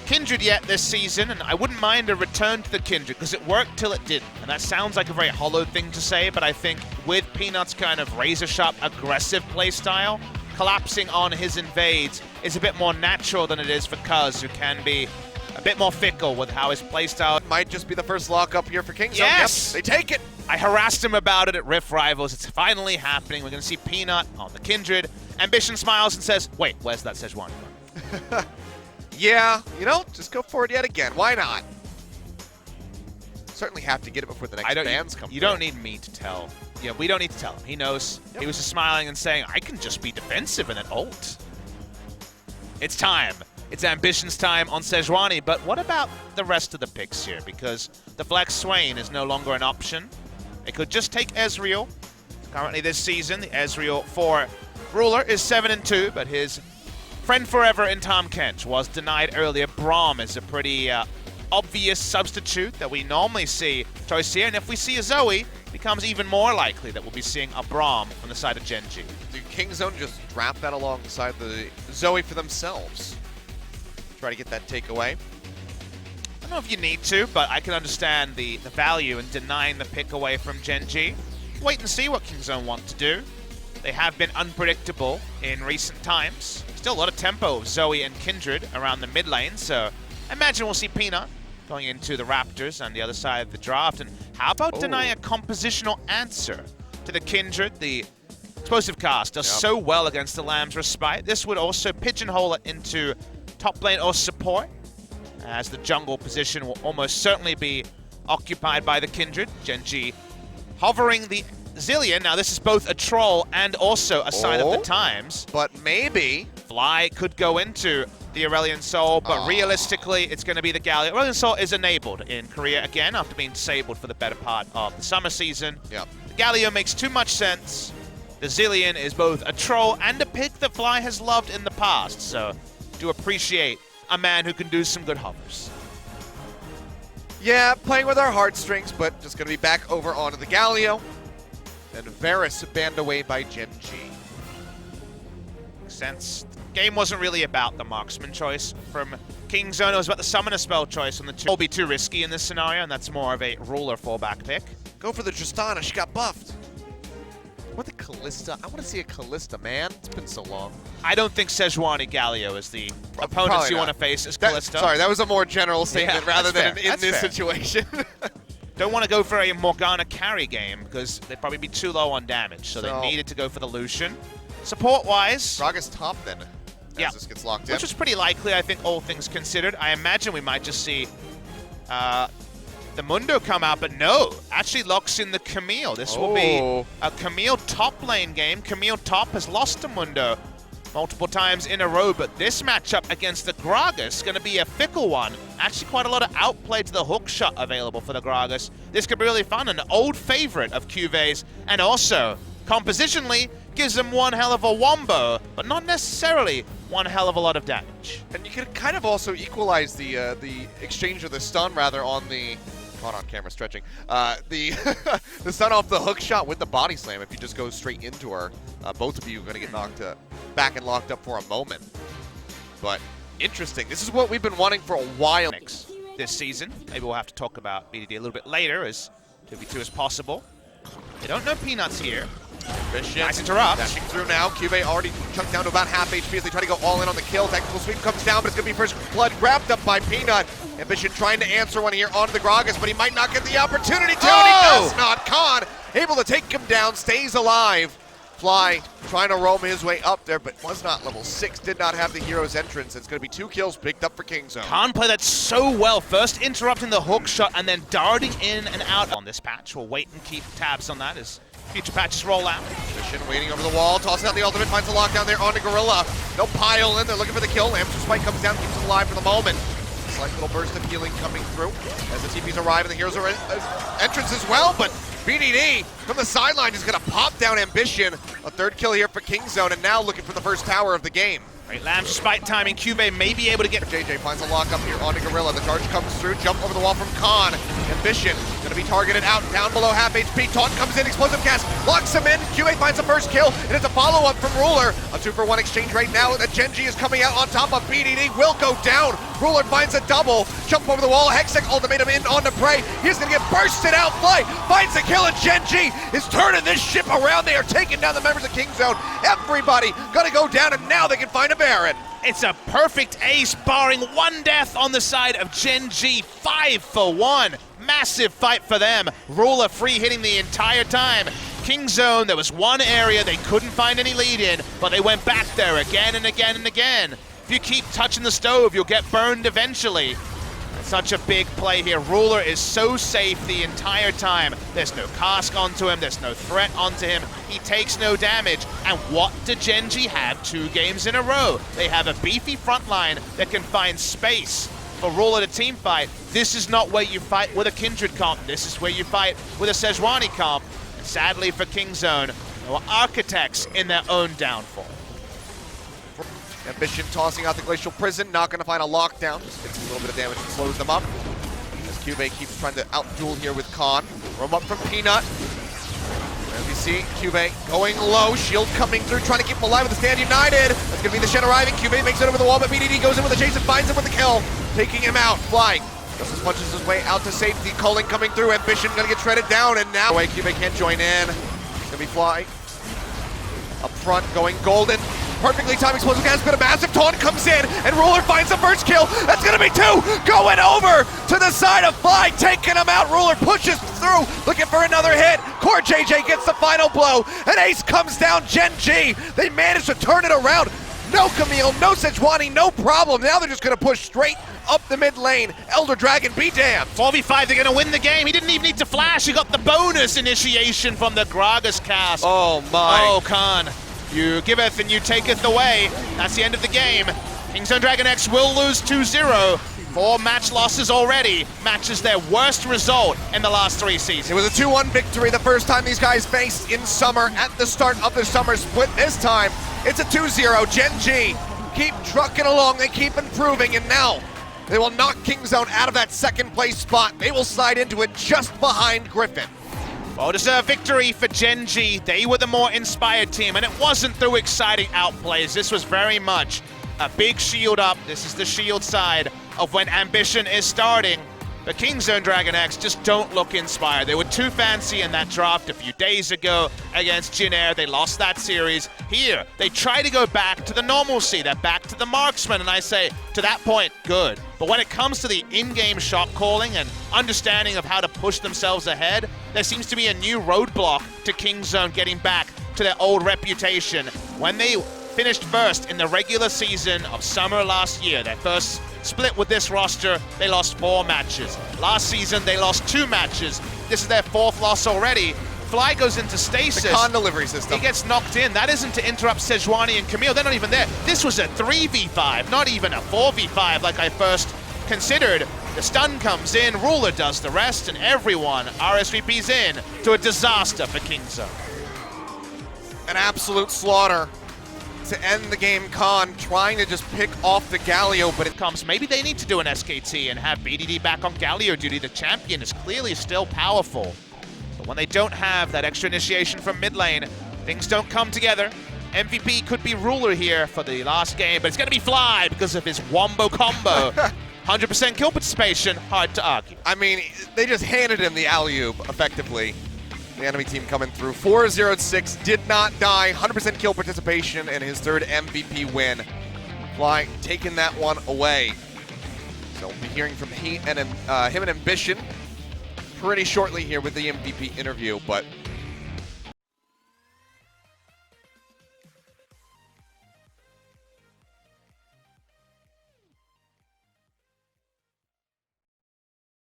Kindred yet this season, and I wouldn't mind a return to the Kindred because it worked till it didn't. And that sounds like a very hollow thing to say, but I think with Peanut's kind of razor-sharp, aggressive playstyle, collapsing on his invades is a bit more natural than it is for KZ, who can be a bit more fickle with how his playstyle might just be the first lockup here for KZ. Yes! Yep, they take it. I harassed him about it at Rift Rivals. It's finally happening. We're going to see Peanut on the Kindred. Ambition smiles and says, wait, where's that Sejuani? Yeah, you know, just go for it yet again. Why not? Certainly have to get it before the next bans come You don't need me to tell. Yeah, we don't need to tell him. He knows. Yep. He was just smiling and saying, I can just be defensive and then ult. It's time. It's Ambition's time on Sejuani, but what about the rest of the picks here? Because the Flex Swain is no longer an option. They could just take Ezreal. Currently this season, the Ezreal for Ruler is 7-2, but his friend forever in Tom Kent was denied earlier. Braum is a pretty obvious substitute that we normally see choice here, and if we see a Zoe, it becomes even more likely that we'll be seeing a Braum from the side of Gen.G. Do KingZone just drop that alongside the Zoe for themselves? Try to get that takeaway. I don't know if you need to, but I can understand the value in denying the pick away from Gen.G. Wait and see what KingZone want to do. They have been unpredictable in recent times. Still a lot of tempo of Zoe and Kindred around the mid lane, so I imagine we'll see Peanut going into the Raptors on the other side of the draft. And how about denying a compositional answer to the Kindred? The explosive cast does so well against the Lamb's Respite. This would also pigeonhole it into top lane or support, as the jungle position will almost certainly be occupied by the Kindred. Gen.G hovering the Zillion. Now this is both a troll and also a sign of the times. But maybe Fly could go into the Aurelion Soul, but realistically it's going to be the Galio. Aurelion Soul is enabled in Korea again after being disabled for the better part of the summer season. Yep. The Galio makes too much sense. The Zillion is both a troll and a pick that Fly has loved in the past, so do appreciate a man who can do some good hovers. Yeah, playing with our heartstrings, but just going to be back over onto the Galio. And Varus banned away by Gen.G. Makes sense. The game wasn't really about the marksman choice from KingZone. It was about the summoner spell choice on the two. It'll be too risky in this scenario, and that's more of a Ruler fallback pick. Go for the Tristana. She got buffed. What the Callista? I want to see a Callista, man. It's been so long. I don't think Sejuani Galio is the opponents you want to face as Callista. Sorry, that was a more general statement rather than in this situation. Don't want to go for a Morgana carry game because they'd probably be too low on damage, so they needed to go for the Lucian. Support-wise, Gragas top then, as this gets locked in. Which was pretty likely, I think, all things considered. I imagine we might just see the Mundo come out, but no, actually locks in the Camille. This will be a Camille top lane game. Camille top has lost to Mundo multiple times in a row, but this matchup against the Gragas is going to be a fickle one. Actually, quite a lot of outplay to the hook shot available for the Gragas. This could be really fun, an old favorite of QV's, and also, compositionally, gives them one hell of a wombo, but not necessarily one hell of a lot of damage. And you could kind of also equalize the exchange of the stun, rather, on the... Caught on camera stretching. The stun off the hook shot with the body slam. If you just go straight into her, both of you are going to get knocked back and locked up for a moment. But interesting. This is what we've been wanting for a while. This season, maybe we'll have to talk about BDD a little bit later, as 2v2 as possible. They don't know Peanut's here. Nice interrupt. Dashing through now. QV already chunked down to about half HP as they try to go all in on the kill. Technical sweep comes down, but it's going to be first blood grabbed up by Peanut. Ambition trying to answer one here onto the Gragas, but he might not get the opportunity to, and he does not. Khan able to take him down, stays alive. Fly trying to roam his way up there, but was not level 6, did not have the hero's entrance. It's going to be 2 kills picked up for KingZone. Khan played that so well, first interrupting the hook shot and then darting in and out on this patch. We'll wait and keep tabs on that as future patches roll out. Ambition waiting over the wall, tossing out the ultimate, finds the lockdown there onto Gorilla. No pile in, they're looking for the kill. Lamb's Respite comes down, keeps him alive for the moment. Slight little burst of healing coming through as the TPs arrive and the heroes are entrance as well, but BDD from the sideline is going to pop down Ambition. A third kill here for KingZone, and now looking for the first tower of the game. Great Lamb spite timing. QV may be able to get... JJ finds a lock up here onto Gorilla. The charge comes through. Jump over the wall from Khan. Ambition going to be targeted out. Down below half HP. Taunt comes in. Explosive cast. Locks him in. QA finds the first kill. And it's a follow-up from Ruler. A 2-for-1 exchange right now. The GEN is coming out on top of BDD. Will go down. Ruler finds a double. Jump over the wall. Hextech ultimatum in onto Prey. He's going to get bursted out. Fly finds the kill. And GEN is turning this ship around. They are taking down the members of Kingzone. Everybody going to go down. And now they can find a Baron. It's a perfect ace, barring one death on the side of GEN 5 for 1. Massive fight for them. Ruler free hitting the entire time. Kingzone, there was one area they couldn't find any lead in, but they went back there again and again and again. If you keep touching the stove, you'll get burned eventually. Such a big play here. Ruler is so safe the entire time. There's no cask onto him, there's no threat onto him. He takes no damage. And what do GEN have 2 games in a row? They have a beefy front line that can find space for Ruler to team fight. This is not where you fight with a Kindred comp. This is where you fight with a Sejuani comp. And sadly for Kingzone, there were architects in their own downfall. Ambition tossing out the Glacial Prison, not going to find a lockdown. Just gets a little bit of damage and slows them up. As QB keeps trying to out-duel here with Khan. Roam up from Peanut. As you see, QB going low, shield coming through, trying to keep him alive with the Stand United. That's going to be the Shen arriving. QB makes it over the wall, but BDD goes in with the chase and finds him with the kill. Taking him out, flying. Justice punches his way out to safety. Culling coming through. Ambition going to get shredded down, and now QB can't join in. It's going to be Fly. Up front, going golden. Perfectly timed explosive cast, but a massive taunt comes in, and Ruler finds the first kill. That's gonna be 2, going over to the side of Fly, taking him out. Ruler pushes through, looking for another hit. Core JJ gets the final blow. An ace comes down, GEN. They managed to turn it around. No Camille, no Sejuani, no problem. Now they're just gonna push straight up the mid lane. Elder Dragon, be damned. 4v5, they're gonna win the game. He didn't even need to flash. He got the bonus initiation from the Gragas cast. Oh my. Oh, Khan. You giveth and you taketh away. That's the end of the game. Kingzone Dragon X will lose 2-0. 4 match losses already. Matches their worst result in the last 3 seasons. It was a 2-1 victory the first time these guys faced in summer at the start of the summer split. This time, it's a 2-0. GEN keep trucking along, they keep improving, and now they will knock Kingzone out of that second place spot. They will slide into it just behind Griffin. Well-deserved victory for GEN. They were the more inspired team, and it wasn't through exciting outplays. This was very much a big shield up. This is the shield side of when Ambition is starting. But Kingzone Dragon X just don't look inspired. They were too fancy in that draft a few days ago against Jin. They lost that series. Here, they try to go back to the normalcy. They're back to the marksman, and I say, to that point, good. But when it comes to the in-game shot calling and understanding of how to push themselves ahead, there seems to be a new roadblock to Kingzone getting back to their old reputation. When they finished first in the regular season of summer last year, their first split with this roster, they lost 4 matches. Last season, they lost 2 matches. This is their 4th loss already. Fly goes into stasis. The con delivery system. He gets knocked in. That isn't to interrupt Sejuani and Camille. They're not even there. This was a 3v5, not even a 4v5 like I first considered. The stun comes in, Ruler does the rest, and everyone RSVPs in to a disaster for Kingzone. An absolute slaughter to end the game. Khan trying to just pick off the Galio, but it comes. Maybe they need to do an SKT and have BDD back on Galio duty. The champion is clearly still powerful. But when they don't have that extra initiation from mid lane, things don't come together. MVP could be Ruler here for the last game, but it's going to be Fly because of his wombo combo. 100% kill participation, hard to argue. I mean, they just handed him the alley-oop, effectively. The enemy team coming through. 4-0-6, did not die. 100% kill participation and his 3rd MVP win. Fly taking that one away. So we'll be hearing from him and Ambition pretty shortly here with the MVP interview, but